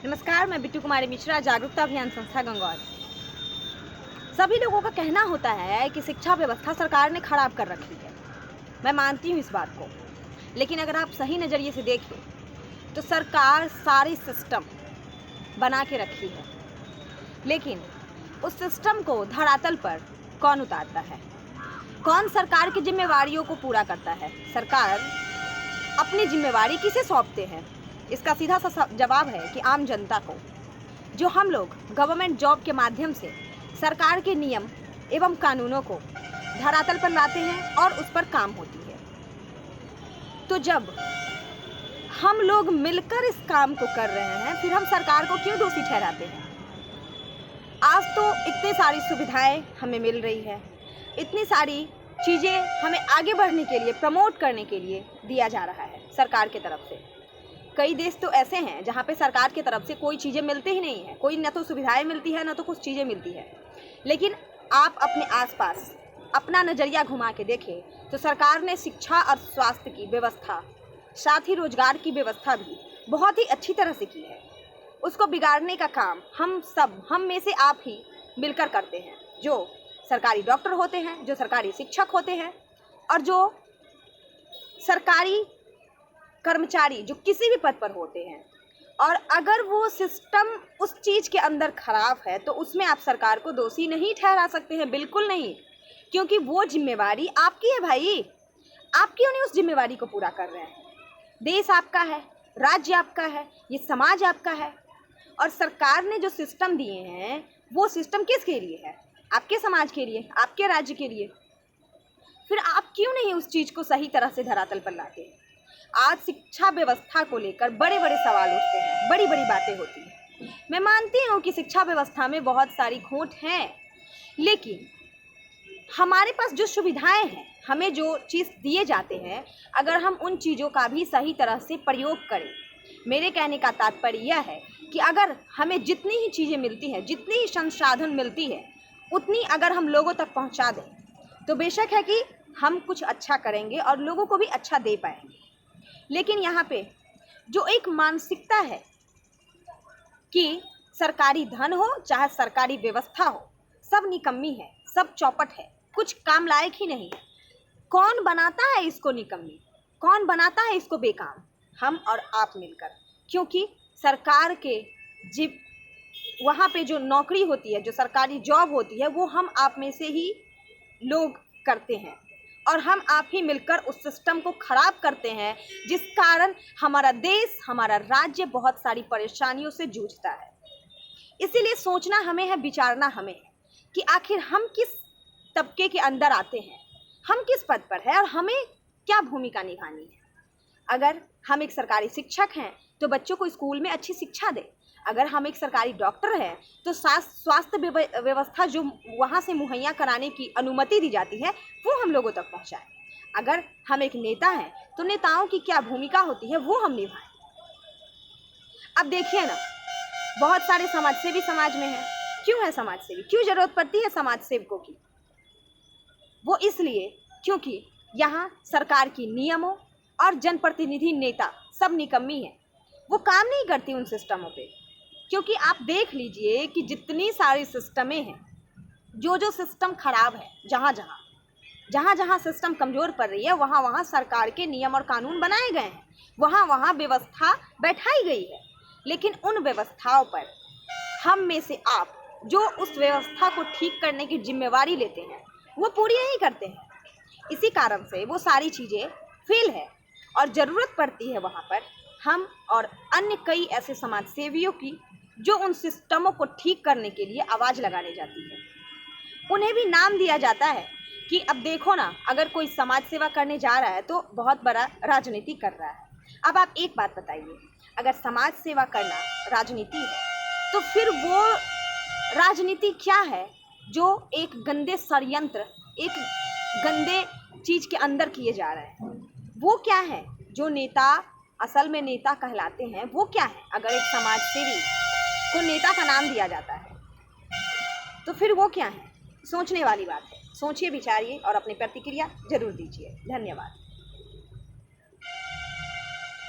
नमस्कार, मैं बिट्टू कुमारी मिश्रा, जागरूकता अभियान संस्था गंगौर। सभी लोगों का कहना होता है कि शिक्षा व्यवस्था सरकार ने खराब कर रखी है। मैं मानती हूँ इस बात को, लेकिन अगर आप सही नज़रिए से देखें तो सरकार सारे सिस्टम बना के रखी है, लेकिन उस सिस्टम को धरातल पर कौन उतारता है? कौन सरकार की जिम्मेवारियों को पूरा करता है? सरकार अपनी जिम्मेवारी किसे सौंपते हैं? इसका सीधा सा जवाब है कि आम जनता को, जो हम लोग गवर्नमेंट जॉब के माध्यम से सरकार के नियम एवं कानूनों को धरातल पर लाते हैं और उस पर काम होती है। तो जब हम लोग मिलकर इस काम को कर रहे हैं, फिर हम सरकार को क्यों दोषी ठहराते हैं? आज तो इतनी सारी सुविधाएं हमें मिल रही है, इतनी सारी चीज़ें हमें आगे बढ़ने के लिए, प्रमोट करने के लिए दिया जा रहा है सरकार की तरफ से। कई देश तो ऐसे हैं जहाँ पे सरकार की तरफ से कोई चीज़ें मिलती ही नहीं है, कोई न तो सुविधाएं मिलती है, न तो कुछ चीज़ें मिलती है। लेकिन आप अपने आसपास अपना नज़रिया घुमा के देखें तो सरकार ने शिक्षा और स्वास्थ्य की व्यवस्था, साथ ही रोजगार की व्यवस्था भी बहुत ही अच्छी तरह से की है। उसको बिगाड़ने का काम हम में से आप ही मिलकर करते हैं, जो सरकारी डॉक्टर होते हैं, जो सरकारी शिक्षक होते हैं और जो सरकारी कर्मचारी जो किसी भी पद पर होते हैं। और अगर वो सिस्टम उस चीज़ के अंदर खराब है तो उसमें आप सरकार को दोषी नहीं ठहरा सकते हैं, बिल्कुल नहीं, क्योंकि वो जिम्मेवारी आपकी है भाई। आप क्यों नहीं उस जिम्मेवारी को पूरा कर रहे हैं? देश आपका है, राज्य आपका है, ये समाज आपका है, और सरकार ने जो सिस्टम दिए हैं वो सिस्टम किसके लिए है? आपके समाज के लिए, आपके राज्य के लिए। फिर आप क्यों नहीं उस चीज़ को सही तरह से धरातल पर लाते हैं? आज शिक्षा व्यवस्था को लेकर बड़े बड़े सवाल उठते हैं, बड़ी बड़ी बातें होती हैं। मैं मानती हूँ कि शिक्षा व्यवस्था में बहुत सारी खोट हैं, लेकिन हमारे पास जो सुविधाएं हैं, हमें जो चीज़ दिए जाते हैं, अगर हम उन चीज़ों का भी सही तरह से प्रयोग करें। मेरे कहने का तात्पर्य यह है कि अगर हमें जितनी ही चीज़ें मिलती हैं, जितनी ही संसाधन मिलती है, उतनी अगर हम लोगों तक पहुँचा दें तो बेशक है कि हम कुछ अच्छा करेंगे और लोगों को भी अच्छा दे पाएंगे। लेकिन यहाँ पे जो एक मानसिकता है कि सरकारी धन हो चाहे सरकारी व्यवस्था हो, सब निकम्मी है, सब चौपट है, कुछ काम लायक ही नहीं है। कौन बनाता है इसको निकम्मी? कौन बनाता है इसको बेकाम? हम और आप मिलकर। क्योंकि सरकार के वहाँ पे जो नौकरी होती है, जो सरकारी जॉब होती है, वो हम आप में से ही लोग करते हैं और हम आप ही मिलकर उस सिस्टम को खराब करते हैं, जिस कारण हमारा देश, हमारा राज्य बहुत सारी परेशानियों से जूझता है। इसीलिए सोचना हमें है, विचारना हमें है कि आखिर हम किस तबके के अंदर आते हैं, हम किस पद पर हैं और हमें क्या भूमिका निभानी है। अगर हम एक सरकारी शिक्षक हैं तो बच्चों को स्कूल में अच्छी शिक्षा दें। अगर हम एक सरकारी डॉक्टर हैं तो स्वास्थ्य व्यवस्था जो वहाँ से मुहैया कराने की अनुमति दी जाती है वो हम लोगों तक पहुँचाएं। अगर हम एक नेता हैं तो नेताओं की क्या भूमिका होती है वो हम निभाएं। अब देखिए ना, बहुत सारे समाजसेवी समाज में हैं। क्यों है समाजसेवी? क्यों जरूरत पड़ती है समाज सेवकों की? वो इसलिए क्योंकि यहाँ सरकार की नियमों और जनप्रतिनिधि नेता सब निकम्मी हैं, वो काम नहीं करती उन सिस्टमों पे। क्योंकि आप देख लीजिए कि जितनी सारी सिस्टमें हैं, जो सिस्टम खराब है, जहाँ जहाँ सिस्टम कमज़ोर पड़ रही है, वहाँ वहाँ सरकार के नियम और कानून बनाए गए हैं, वहाँ वहाँ व्यवस्था बैठाई गई है। लेकिन उन व्यवस्थाओं पर हम में से आप जो उस व्यवस्था को ठीक करने की जिम्मेवारी लेते हैं वो पूरी नहीं करते हैं। इसी कारण से वो सारी चीज़ें फेल है और ज़रूरत पड़ती है वहाँ पर हम और अन्य कई ऐसे समाज सेवियों की, जो उन सिस्टमों को ठीक करने के लिए आवाज़ लगाने जाती है। उन्हें भी नाम दिया जाता है कि अब देखो ना, अगर कोई समाज सेवा करने जा रहा है तो बहुत बड़ा राजनीति कर रहा है। अब आप एक बात बताइए, अगर समाज सेवा करना राजनीति है तो फिर वो राजनीति क्या है जो एक गंदे षड्यंत्र, एक गंदे चीज़ के अंदर किए जा रहे हैं? वो क्या है जो नेता असल में नेता कहलाते हैं? वो क्या है? अगर एक समाज सेवी को नेता का नाम दिया जाता है तो फिर वो क्या है? सोचने वाली बात है। सोचिए, विचारिए और अपनी प्रतिक्रिया जरूर दीजिए। धन्यवाद।